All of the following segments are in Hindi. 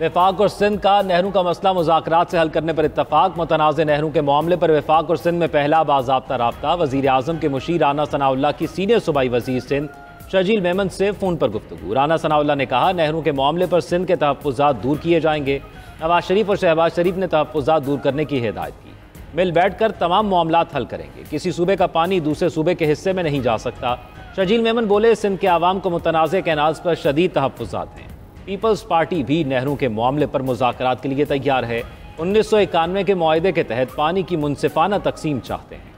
वफाक और सिंध का नहरों का मसला मुज़ाकरात से हल करने पर इत्तफाक। मुतनाज़ नहरों के मामले पर वफाक और सिंध में पहला बाज़ाब्ता राब्ता। वज़ीर आज़म के मुशीर राना सनाउल्लाह की सीनियर सूबाई वज़ीर सिंध शजील मेमन से फ़ोन पर गुफ्तगू। राना सनाउल्लाह ने कहा, नहरों के मामले पर सिंध के तहफ़्फ़ुज़ात दूर किए जाएंगे। नवाज शरीफ और शहबाज शरीफ ने तहफ़्फ़ुज़ात दूर करने की हिदायत की। मिल बैठ कर तमाम मामलात हल करेंगे। किसी सूबे का पानी दूसरे सूबे के हिस्से में नहीं जा सकता। शजील मेमन बोले, सिंध के आवाम को मुतनाज़ कैनाल्स पर शदीद तहफ़्फ़ुज़ात हैं। पीपल्स पार्टी भी नहरों के मामले पर मुज़ाकरात के लिए तैयार है। 1991 के मुआहदे के तहत पानी की मुनसिफाना तकसीम चाहते हैं।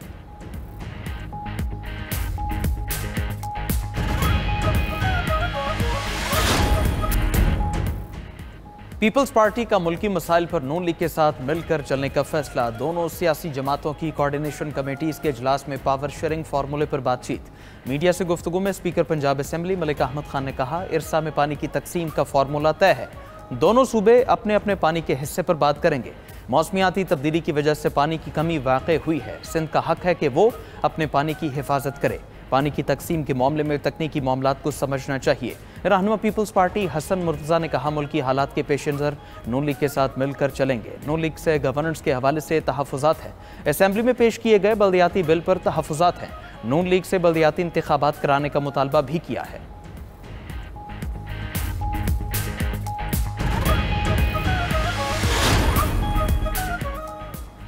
पीपल्स पार्टी का मुल्की मसाइल पर नून लीग के साथ मिलकर चलने का फैसला। दोनों सियासी जमातों की कोऑर्डिनेशन कमेटीज के इजलास में पावर शेयरिंग फार्मूले पर बातचीत। मीडिया से गुफ्तगू में स्पीकर पंजाब असेंबली मलिक अहमद खान ने कहा, इरसा में पानी की तकसीम का फार्मूला तय है। दोनों सूबे अपने अपने पानी के हिस्से पर बात करेंगे। मौसमियाती तब्दीली की वजह से पानी की कमी वाक़ई हुई है। सिंध का हक है कि वो अपने पानी की हिफाजत करे। पानी की तकसीम के मामले में तकनीकी मामलात को समझना चाहिए। रहनुमा पीपल्स पार्टी हसन मुर्तज़ा ने कहा, मुल्की हालात के पेश नज़र नून लीग के साथ मिलकर चलेंगे। नून लीग से गवर्नेंस के हवाले से तहफ़्फ़ुज़ात हैं। असेंबली में पेश किए गए बल्दियाती बिल पर तहफ़्फ़ुज़ात हैं। नून लीग से बल्दियाती इंतखाबात कराने का मुतालबा भी किया है।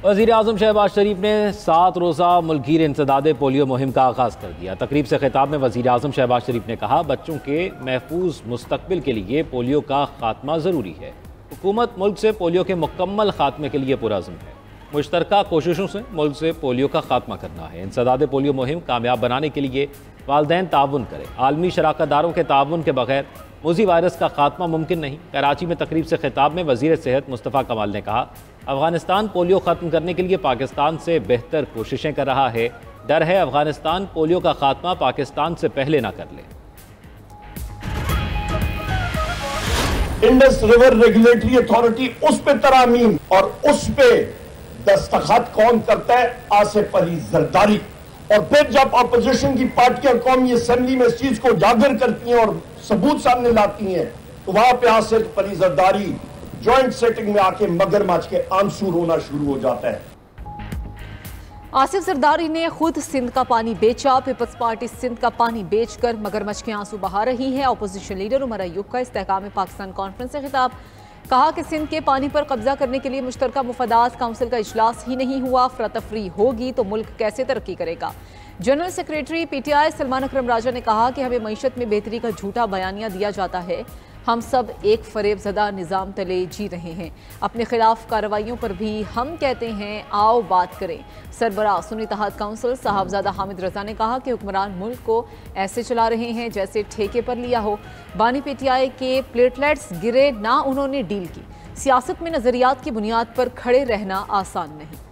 वज़ीर आज़म शहबाज शरीफ ने 7 रोज़ा मुल्कगीर इंसदाद पोलियो मुहिम का आगाज़ कर दिया। तकरीब से खिताब में वज़ीर आज़म शहबाज शरीफ ने कहा, बच्चों के महफूज मुस्तकबिल के लिए पोलियो का खात्मा ज़रूरी है। हुकूमत मुल्क से पोलियो के मुकम्मल खात्मे के लिए पुरअज़्म है। मुश्तरका कोशिशों से मुल्क से पोलियो का खात्मा करना है। इंसदाद पोलियो मुहिम कामयाब बनाने के लिए वालदैन ताउन करें। आलमी शराकतदारों के ताउन के बगैर मूज़ी वायरस का खात्मा मुमकिन नहीं। कराची में तकरीब से खिताब में वज़ीर सेहत मुस्तफ़ा कमाल ने कहा, अफ़गानिस्तान पोलियो ख़त्म करने के लिए पाकिस्तान से बेहतर कोशिशें कर रहा है। डर है अफ़गानिस्तान पोलियो का खात्मा पाकिस्तान से पहले ना कर ले। इंडस रिवर रेगुलेटरी अथॉरिटी उस पे तरामीम और उस पे दस्तखत कौन करता है? आसिफ अली जरदारी। और फिर जब अपोजिशन की पार्टियां कौमी असेंबली में इस चीज को उजागर करती हैं और सबूत सामने लाती हैं, तो वहां पे आसिफ अली जरदारी ज्वाइंट सेटिंग में आके मगरमच्छ के आंसू रोना शुरू हो जाता है। आसिफ जरदारी ने खुद सिंध का पानी बेचा। पीपल्स पार्टी सिंध का पानी बेचकर मगरमच्छ के आंसू बहा रही है। अपोजिशन लीडर उमर अयूब का इस्तेहकाम पाकिस्तान कॉन्फ्रेंस से खिताब। कहा कि सिंध के पानी पर कब्जा करने के लिए मुश्तरका मुफादात काउंसिल का इजलास ही नहीं हुआ। अफरा-तफरी होगी तो मुल्क कैसे तरक्की करेगा। जनरल सेक्रेटरी PTI सलमान अकरम राजा ने कहा कि हमें मईशत में बेहतरी का झूठा बयानिया दिया जाता है। हम सब एक फरेबज़दा निज़ाम तले जी रहे हैं। अपने खिलाफ कार्रवाइयों पर भी हम कहते हैं, आओ बात करें। सरबराह सुन्नी इत्तेहाद काउंसिल साहबजादा हामिद रजा ने कहा कि हुक्मरान मुल्क को ऐसे चला रहे हैं जैसे ठेके पर लिया हो। बानी PTI के प्लेटलेट्स गिरे ना, उन्होंने डील की। सियासत में नजरियात की बुनियाद पर खड़े रहना आसान नहीं।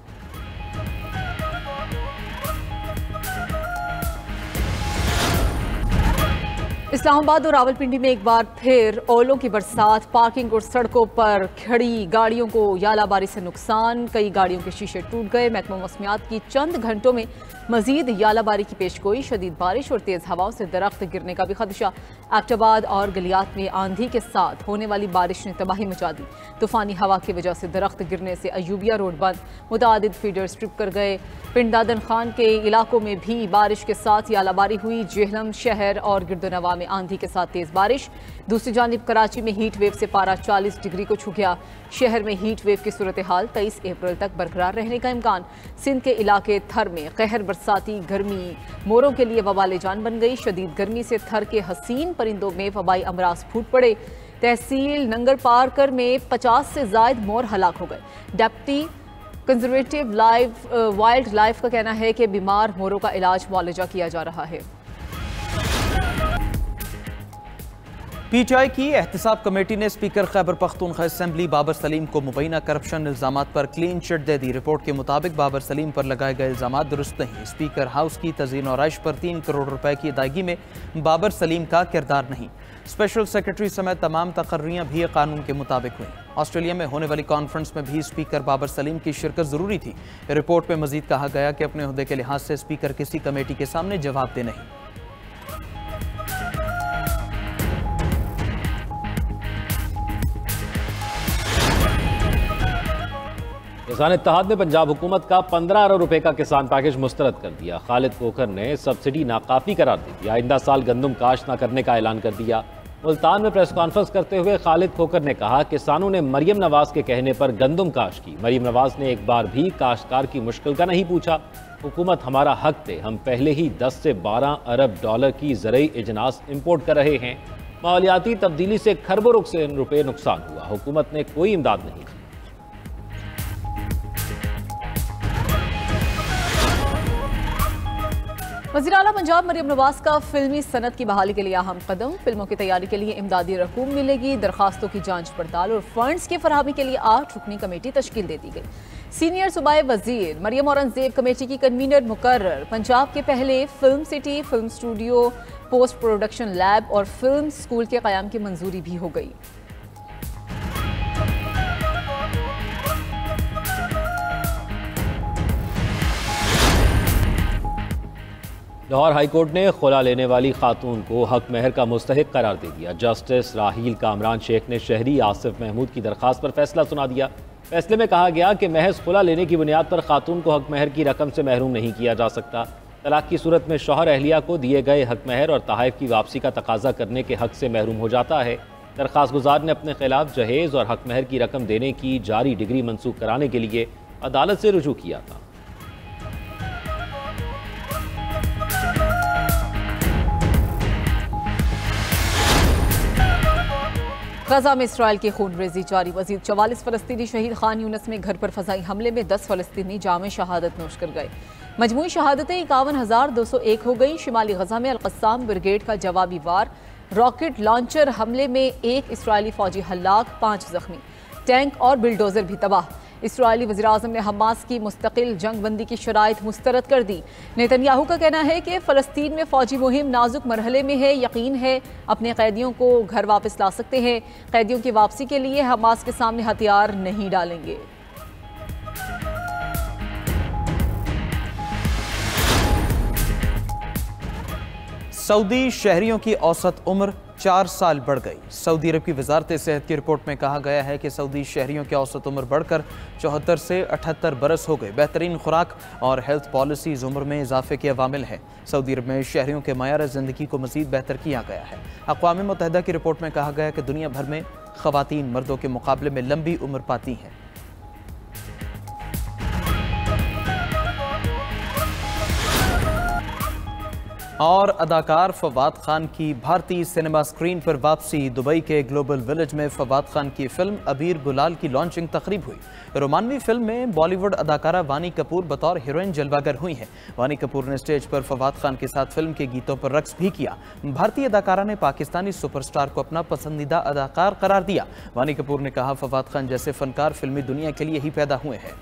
इस्लामाबाद और रावलपिंडी में एक बार फिर ओलों की बरसात। पार्किंग और सड़कों पर खड़ी गाड़ियों को यालाबारी से नुकसान। कई गाड़ियों के शीशे टूट गए। महकमा मौसमियात की चंद घंटों में मजीद यालाबारी की पेशगोई। शदीद बारिश और तेज हवाओं से दरख्त गिरने का भी खदशा। एबटाबाद और गलियात में आंधी के साथ होने वाली बारिश ने तबाही मचा दी। तूफानी हवा की वजह से दरख्त गिरने से अयूबिया रोड बंद। मुतादिद फीडर स्ट्रिप कर गए। पिंड दादन खान के इलाकों में भी बारिश के साथ यालाबारी हुई। जेहलम शहर और गिरदनवा में आंधी के साथ तेज बारिश। दूसरी जानिब कराची में हीट वेव से पारा 40 डिग्री को छू गया। शहर में हीट वेव की सूरत हाल 23 अप्रैल तक बरकरार रहने का इम्कान। सिंध के इलाके थर में कहर बरसाती गर्मी मोरों के लिए वबाल जान बन गई। शदीद गर्मी से थर के हसीन परिंदों में वबाई अमराज फूट पड़े। तहसील नंगर पारकर में 50 से जायद मोर हलाक हो गए। डेप्टी कंजर्वेटिव वाइल्ड लाइफ का कहना है कि बीमार मोरों का इलाज मुआलजा किया जा रहा है। PTI की एहतसाब कमेटी ने स्पीकर खैबर पख्तूनख्वा असेंबली बाबर सलीम को मुबैना करप्शन इल्जामात पर क्लीन चिट दे दी। रिपोर्ट के मुताबिक बाबर सलीम पर लगाए गए इल्जामात दुरुस्त नहीं। स्पीकर हाउस की तज़ीन और आइश पर 3 करोड़ रुपए की अदायगी में बाबर सलीम का किरदार नहीं। स्पेशल सेक्रेटरी समेत तमाम तकर्रियाँ भी कानून के मुताबिक हुई। ऑस्ट्रेलिया में होने वाली कॉन्फ्रेंस में भी स्पीकर बाबर सलीम की शिरकत जरूरी थी। रिपोर्ट में मजीद कहा गया कि अपने ओहदे के लिहाज से स्पीकर किसी कमेटी के सामने जवाब दे नहीं। किसान इत्तेहाद ने पंजाब हुकूमत का 15 अरब रुपए का किसान पैकेज मुस्तरद कर दिया। खालिद खोखर ने सब्सिडी नाकाफी करार दे दी। आइंदा साल गंदम काश्त न करने का ऐलान कर दिया। मुल्तान में प्रेस कॉन्फ्रेंस करते हुए खालिद खोखर ने कहा किसानों ने मरियम नवाज के कहने पर गंदम काश्त की। मरियम नवाज ने एक बार भी काश्तकार की मुश्किल का नहीं पूछा। हुकूमत हमारा हक दे, हम पहले ही 10 से 12 अरब डॉलर की ज़रई इजनास इम्पोर्ट कर रहे हैं। माहौलियाती तब्दीली से खरबों रुपए नुकसान हुआ, हुकूमत ने कोई इमदाद नहीं की। वज़ीर आला पंजाब मरियम नवाज का फिल्मी सनत की बहाली के लिए अहम कदम। फिल्मों की तैयारी के लिए इमदादी रकूम मिलेगी। दरखास्तों की जांच पड़ताल और फंड्स की फराहमी के लिए 8 रुकनी कमेटी तश्कील दे दी गई। सीनियर सूबाई वजीर मरियम औरंगजेब कमेटी की कन्वीनर मुकर्रर। पंजाब के पहले film city, film studio, post production lab और फिल्म स्कूल के क़याम की मंजूरी भी हो गई। लाहौर हाईकोर्ट ने खुला लेने वाली खातून को हक महर का मुस्तहिक करार दे दिया। जस्टिस राहील कामरान शेख ने शहरी आसिफ महमूद की दरखास्त पर फैसला सुना दिया। फैसले में कहा गया कि महज खुला लेने की बुनियाद पर खातून को हक महर की रकम से महरूम नहीं किया जा सकता। तलाक की सूरत में शौहर अहलिया को दिए गए हक महर और तहाइफ की वापसी का तकाजा करने के हक से महरूम हो जाता है। दरखास्त गुजार ने अपने खिलाफ जहेज और हक महर की रकम देने की जारी डिग्री मनसूख कराने के लिए अदालत से रुजू किया था। गजा में इसराइल की खूनरेजी जारी। मजीद 44 फलस्तीनी शहीद। खान यूनिस में घर पर फजाई हमले में 10 फलस्तीनी जामे शहादत नोश कर गए। मजमूई शहादतें 51,201 हो गई। शिमाली गजा में अल-कस्साम ब्रिगेड का जवाबी वार। रॉकेट लॉन्चर हमले में 1 इसराइली फौजी हलाक, 5 जख्मी। टैंक और बिल्डोजर भी तबाह। इसराइली वज़ीर-ए-आज़म ने हमास की मुस्तकिल जंग बंदी की शराइत मुस्तरद कर दी। नेतन्याहू का कहना है कि फ़लस्तीन में फ़ौजी मुहिम नाजुक मरहले में है। यकीन है अपने कैदियों को घर वापस ला सकते हैं। कैदियों की वापसी के लिए हमास के सामने हथियार नहीं डालेंगे। सऊदी शहरियों की औसत उम्र 4 साल बढ़ गई। सऊदी अरब की वजारत सेहत की रिपोर्ट में कहा गया है कि सऊदी शहरियों की औसत उम्र बढ़कर 74 से 78 बरस हो गई। बेहतरीन खुराक और हेल्थ पॉलिसीज उम्र में इजाफे के अवामिल हैं। सऊदी अरब में शहरियों के मयार ज़िंदगी को मज़ीद बेहतर किया गया है। अक़वाम मुत्तहिदा की रिपोर्ट में कहा गया कि दुनिया भर में ख़वातीन मर्दों के मुकाबले में लंबी उम्र पाती हैं। और अदाकार फवाद खान की भारतीय सिनेमा स्क्रीन पर वापसी। दुबई के ग्लोबल विलेज में फवाद खान की फिल्म अबीर गुलाल की लॉन्चिंग तकरीब हुई। रोमानवी फिल्म में बॉलीवुड अदाकारा वानी कपूर बतौर हीरोइन जलवागर हुई हैं। वानी कपूर ने स्टेज पर फवाद खान के साथ फिल्म के गीतों पर रक्स भी किया। भारतीय अदाकारा ने पाकिस्तानी सुपरस्टार को अपना पसंदीदा अदाकार करार दिया। वानी कपूर ने कहा फवाद खान जैसे फनकार फिल्मी दुनिया के लिए ही पैदा हुए हैं।